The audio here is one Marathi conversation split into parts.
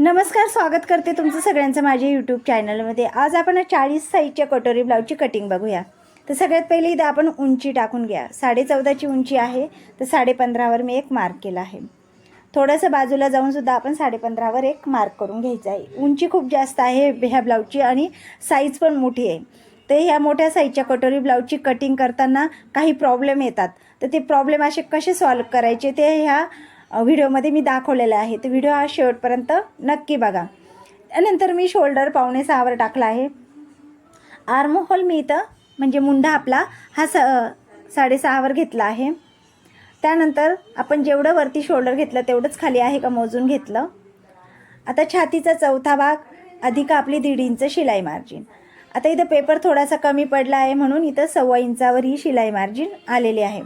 नमस्कार, स्वागत करते तुमचं सगळ्यांचं माझ्या यूट्यूब चॅनलमध्ये। आज आपण 40 साईजच्या कटोरी ब्लाऊजची कटिंग बघूया। तर सगळ्यात पहिले इथं आपण उंची टाकून घ्या। 14.5ची उंची आहे, तर 15.5वर मी एक मार्क केला आहे। थोडंसं बाजूला जाऊन सुद्धा आपण 15.5वर एक मार्क करून घ्यायचा आहे। उंची खूप जास्त आहे ह्या ब्लाऊजची आणि साईज पण मोठी आहे। तर ह्या मोठ्या साईजच्या कटोरी ब्लाऊजची कटिंग करताना काही प्रॉब्लेम येतात, तर ते प्रॉब्लेम असे कसे सॉल्व करायचे ते ह्या व्हिडिओमध्ये मी दाखवलेलं आहे। तर व्हिडिओ हा शेवटपर्यंत नक्की बघा। त्यानंतर मी शोल्डर 5.6वर टाकला आहे। आर्म होल मी इथं म्हणजे मुंडा आपला हा 6.5वर घेतला आहे। त्यानंतर आपण जेवढं वरती शोल्डर घेतलं तेवढंच खाली आहे का मोजून घेतलं। आता छातीचा चौथा भाग अधिक आपली 1.5 इंच शिलाई मार्जिन। आता इथं पेपर थोडासा कमी पडला आहे म्हणून इथं 1.25 इंचावर ही शिलाई मार्जिन आलेली आहे।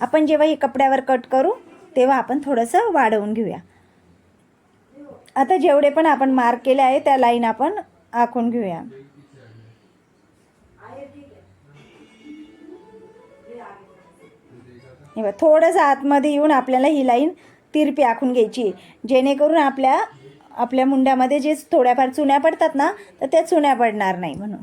आपण जेव्हा ही कपड्यावर कट करू तेव्हा आपण थोडंसं वाढवून घेऊया। आता जेवढे पण आपण मार्क केले आहे त्या लाईन आपण आखून घेऊया। हे बघा, थोडंसं आतमध्ये येऊन आपल्याला ही लाईन तिरपी आखून घ्यायची, जेणेकरून आपल्या मुंड्यामध्ये जे थोड्याफार चुन्या पडतात ना, तर त्या चुन्या पडणार नाही म्हणून।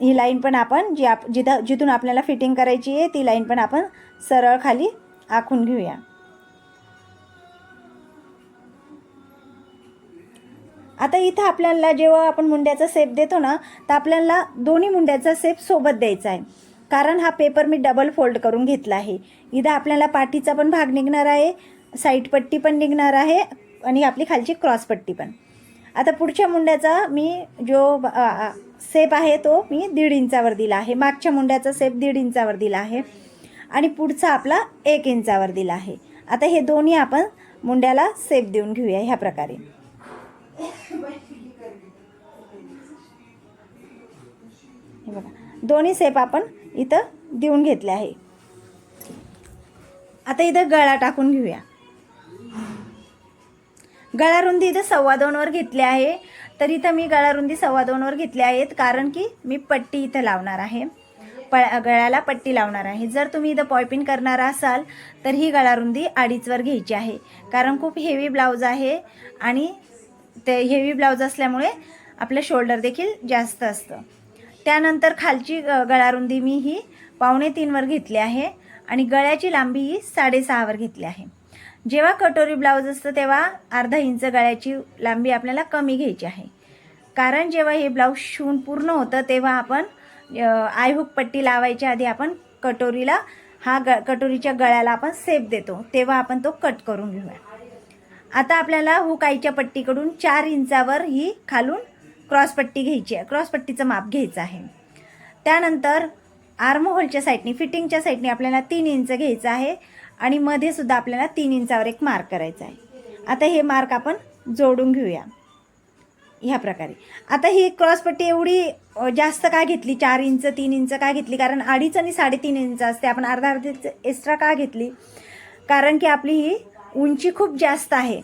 ही लाईन पण आपण जिथून आपल्याला फिटिंग करायची आहे ती लाईन पण आपण सरळ खाली आखून घेऊया। आता इथं आपल्याला जेव्हा आपण मुंड्याचा शेप देतो ना, तर आपल्याला दोन्ही मुंड्याचा शेप सोबत द्यायचा आहे, कारण हा पेपर मी डबल फोल्ड करून घेतला आहे। इथं आपल्याला पाठीचा पण भाग निघणार आहे, साईड पट्टी पण निघणार आहे आणि आपली खालची क्रॉस पट्टी पण। आता पुढच्या मुंड्याचा मी जो शेप आहे तो मी 1.5 इंचावर दिला आहे। मागच्या मुंड्याचा शेप 1.5 इंचावर दिला आहे आणि पुढचा आपला 1 इंचावर दिला आहे। आता हे दोन्ही आपण मुंड्याला शेप देऊन घेऊया ह्या प्रकारे। हे बघा, दोन्ही शेप आपण इथं देऊन घेतले आहे। आता इथं गळा टाकून घेऊया। गळा रुंदी इथं 2.25वर घेतली आहे। तर इथं मी गळा रुंदी 2.25वर घेतली आहेत, कारण की मी पट्टी इथं लावणार आहे, गळ्याला पट्टी लावणार आहे। जर तुम्ही इथं पॉयपिंग करणार असाल तर ही गळा रुंदी 2.5वर घ्यायची आहे, कारण खूप हेवी ब्लाऊज आहे आणि ते हेवी ब्लाऊज असल्यामुळे आपलं शोल्डर देखील जास्त असतं। त्यानंतर खालची गळा रुंदी मी ही 2.25वर घेतली आहे आणि गळ्याची लांबी ही 6.5वर घेतली आहे। जेव्हा कटोरी ब्लाऊज असतं तेव्हा अर्धा इंच गळ्याची लांबी आपल्याला कमी घ्यायची आहे, कारण जेव्हा हे ब्लाऊज शिवून पूर्ण होतं तेव्हा आपण आयहुक पट्टी लावायच्या आधी आपण कटोरीला कटोरीच्या गळ्याला आपण शेप देतो, तेव्हा आपण तो कट करून घेऊया। आता आपल्याला हुक आईच्या पट्टीकडून 4 इंचावर ही खालून क्रॉस पट्टी घ्यायची आहे, क्रॉस पट्टीचं माप घ्यायचं आहे। त्यानंतर आर्म होलच्या साईडनी फिटिंगच्या साईडनी आपल्याला 3 इंच घ्यायचं आहे आणि मध्ये सुद्धा आपल्याला 3 इंचावर एक मार्क करायचा आहे। आता हे मार्क आपण जोडून घेऊया ह्या प्रकारे। आता ही क्रॉस पट्टी एवढी जास्त का घेतली, 4 इंच 3 इंच का घेतली, कारण 2.5 आणि 3.5 इंच असते। आपण अर्धा एक्स्ट्रा का घेतली, कारण की आपली ही उंची खूप जास्त आहे।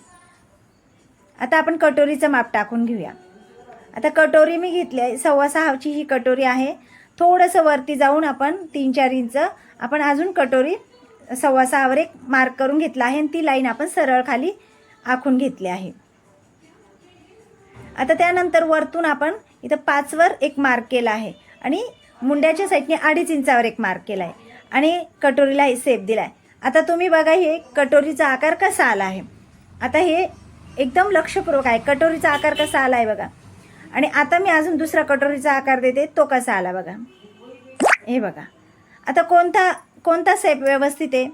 आता आपण कटोरीचं माप टाकून घेऊया। आता कटोरी मी घेतली आहे 6.25ची ही कटोरी आहे। थोडंसं वरती जाऊन आपण 3-4 इंच आपण अजून कटोरी 6.25वर एक मार्क करून घेतला आहे आणि ती लाईन आपण सरळ खाली आखून घेतली आहे। आता त्यानंतर वरतून आपण इथं 5वर एक मार्क केला आहे आणि मुंड्याच्या साईडने 2.5 इंचावर एक मार्क केला आहे आणि कटोरीला शेप दिला आहे। आता तुम्ही बघा हे कटोरीचा आकार कसा आला आहे। आता हे एकदम लक्षपूर्वक आहे, कटोरीचा आकार कसा आला आहे बघा। आणि आता मी अजून दुसरा कटोरीचा आकार देते, तो कसा आला बघा। हे बघा, आता कोणता शेप व्यवस्थित आहे,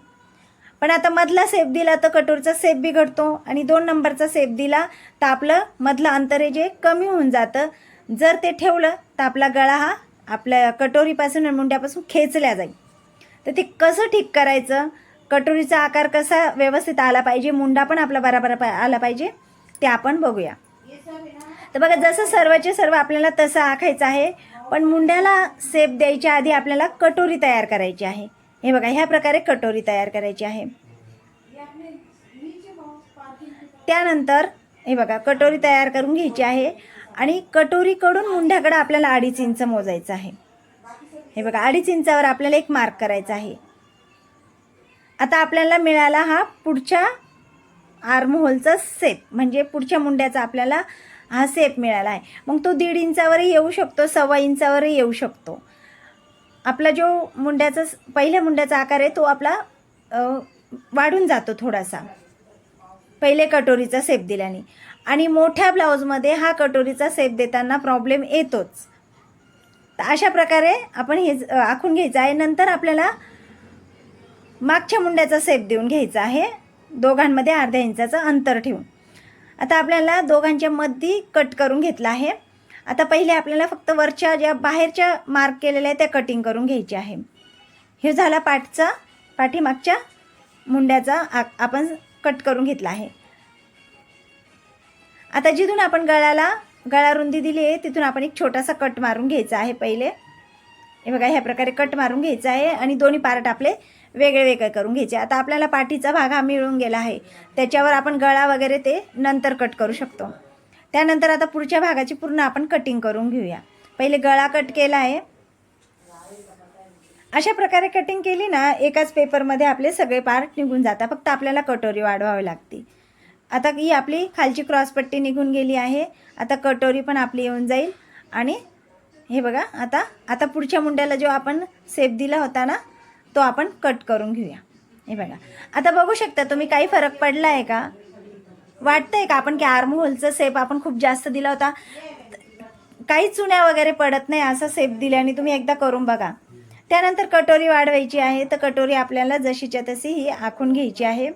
पण आता मधला शेप दिला तर कटोरीचा शेप बिघडतो आणि 2 नंबरचा शेप दिला तर आपलं मधलं अंतर आहे जे कमी होऊन जातं। जर ते ठेवलं तर आपला गळा हा आपल्या कटोरीपासून आणि मुंड्यापासून खेचल्या जाईल। तर ते कसं ठीक करायचं, कटोरीचा आकार कसा व्यवस्थित आला पाहिजे, मुंडा पण आपला बरोबर आला पाहिजे, ते आपण बघूया। तर बघा, जसं सर्वचे सर्व आपल्याला तसं आखायचं आहे, पण मुंड्याला शेप द्यायच्या आधी आपल्याला कटोरी तयार करायची आहे। हे बघा, ह्या प्रकारे कटोरी तयार करायची आहे। त्यानंतर हे बघा, कटोरी तयार करून घ्यायची आहे आणि कटोरीकडून मुंड्याकडे आपल्याला 2.5 इंच मोजायचं आहे। हे बघा, 2.5 इंचावर आपल्याला एक मार्क करायचा आहे। आता आपल्याला मिळाला हा पुढच्या आर्महोलचा सेप, म्हणजे पुढच्या मुंड्याचा आपल्याला हा सेप मिळाला आहे. मग तो 1.5 इंचावरही येऊ शकतो, 1.25 इंचावरही येऊ शकतो. आपला जो मुंड्याचा पहिल्या मुंड्याचा आकार आहे तो आपला वाढून जातो थोडासा पहिले कटोरीचा सेप दिल्याने. आणि मोठ्या ब्लाऊजमध्ये हा कटोरीचा सेप देताना प्रॉब्लेम येतोच. तर अशा प्रकारे आपण हे आखून घ्यायचं आहे. नंतर आपल्याला मागच्या मुंड्याचा सेप देऊन घ्यायचा आहे, दोघांमध्ये अर्ध्या इंचाचं अंतर ठेवून. आता आपल्याला दोघांच्या मध्ये कट करून घेतला आहे. आता पहिले आपल्याला फक्त वरच्या ज्या बाहेरच्या मार्क केलेल्या आहेत त्या कटिंग करून घ्यायच्या आहे. हे झाला पाठीमागच्या मुंड्याचा आपण कट करून घेतला आहे. आता जिथून आपण गळा रुंदी दिली आहे तिथून आपण एक छोटासा कट मारून घ्यायचा आहे. पहिले हे बघा, ह्या प्रकारे कट मारून घ्यायचा आहे आणि दोन्ही पार्ट आपले वेगळे वेगळे करून घ्यायचे. आता आपल्याला पाठीचा भाग हा मिळून गेला आहे, त्याच्यावर आपण गळा वगैरे ते नंतर कट करू शकतो. त्यानंतर आता पुढच्या भागाची पूर्ण आपण कटिंग करून घेऊया. पहिले गळा कट केला आहे. अशा प्रकारे कटिंग केली ना, एकाच पेपरमध्ये आपले सगळे पार्ट निघून जातात. फक्त आपल्याला कटोरी वाढवावी लागते. आता ही आपली खालची क्रॉसपट्टी निघून गेली आहे. आता कटोरी पण आपली येऊन जाईल. आणि हे बघा, आता पुढच्या मुंड्याला जो आपण सेप दिला होता ना तो आपण कट करून घेऊया. हे बघा, आता बघू शकता तुम्ही काही फरक पडला आहे का? वाटतंय का आपण की आर्महोलचा सेप आपण खूप जास्त दिला होता? काही चुण्या वगैरे पडत नाही असा सेप दिल्याने. तुम्ही एकदा करून बघा. त्यानंतर कटोरी वाढवायची आहे. तर कटोरी आपल्याला जशीच्या तशी ही आखून घ्यायची आहे.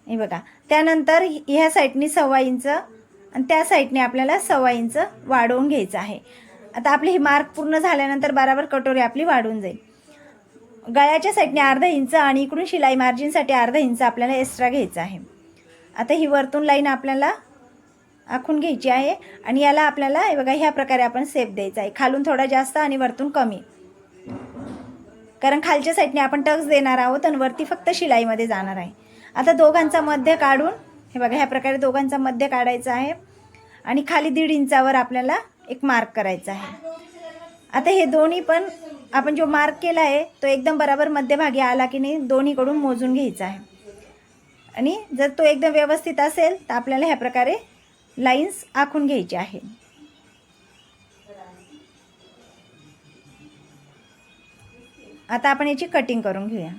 हे बघा, त्यानंतर ह्या साईडनी 1.25 इंच आणि त्या साईडने आपल्याला 1.25 इंच वाढवून घ्यायचं आहे. आता आपली ही मार्क पूर्ण झाल्यानंतर बराबर कटोरी आपली वाढून जाईल. गळ्याच्या साईडने अर्धा इंच आणि इकडून शिलाई मार्जिनसाठी अर्धा इंच आपल्याला एक्स्ट्रा घ्यायचं आहे. आता ही वरतून लाईन आपल्याला आखून घ्यायची आहे आणि याला आपल्याला हे बघा ह्या प्रकारे आपण सेप द्यायचा आहे. खालून थोडा जास्त आणि वरतून कमी, कारण खालच्या साईडने आपण टक्स देणार आहोत आणि वरती फक्त शिलाईमध्ये जाणार आहे. आता दोघांचा मध्य काढून हे बघा ह्या प्रकारे दोघांचा मध्य काढायचा आहे आणि खाली 1.5 इंचावर आपल्याला एक मार्क करायचा आहे. आता हे दोन्ही पण आपण जो मार्क केला आहे तो एकदम बरोबर मध्यभागी आला की नाही दोन्हीकडून मोजून घ्यायचा आहे. आणि जर तो एकदम व्यवस्थित असेल तर आपल्याला ह्या प्रकारे लाईन्स आखून घ्यायचे आहे. आता आपण याची कटिंग करून घेऊया.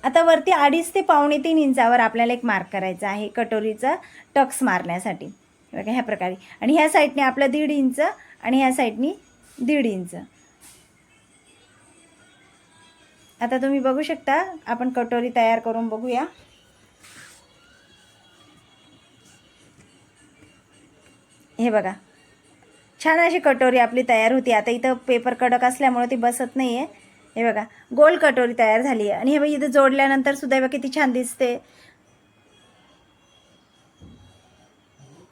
आता वरती 2.5 ते 2.25 इंचावर आपल्याला एक मार्क करायचा आहे कटोरीचा टक्स मारण्यासाठी. बघा ह्या प्रकारे. आणि ह्या साईडने आपलं 1.5 इंच आणि ह्या साईडने 1.5 इंच. आता तुम्ही बघू शकता, आपण कटोरी तयार करून बघूया. हे बघा, छान अशी कटोरी आपली तयार होती. आता इथं पेपर कडक असल्यामुळे ती बसत नाही आहे. हे बघा, गोल कटोरी तयार झाली आहे. आणि हे बघा इथं जोडल्यानंतर सुद्धा बघा किती छान दिसते.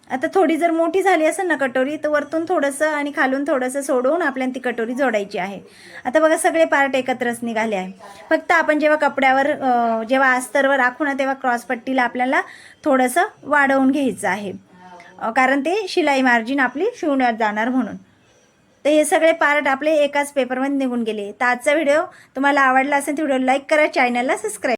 आता थोडी जर मोठी झाली असेल ना कटोरी तर वरतून थोडंसं आणि खालून थोडंसं सोडवून आपल्याला ती कटोरी जोडायची आहे. आता बघा सगळे पार्ट एकत्रच निघाले आहे. फक्त आपण जेव्हा कपड्यावर जेव्हा अस्तरवर आखू ना तेव्हा क्रॉसपट्टीला आपल्याला थोडंसं वाढवून घ्यायचं आहे, कारण ते शिलाई मार्जिन आपली शिवण्यात जाणार म्हणून. तर हे सगळे पार्ट आपले एकाच पेपरमध्ये निघून गेले. तर आजचा व्हिडिओ तुम्हाला आवडला असेल तर व्हिडिओ लाईक करा, चॅनलला सबस्क्राईब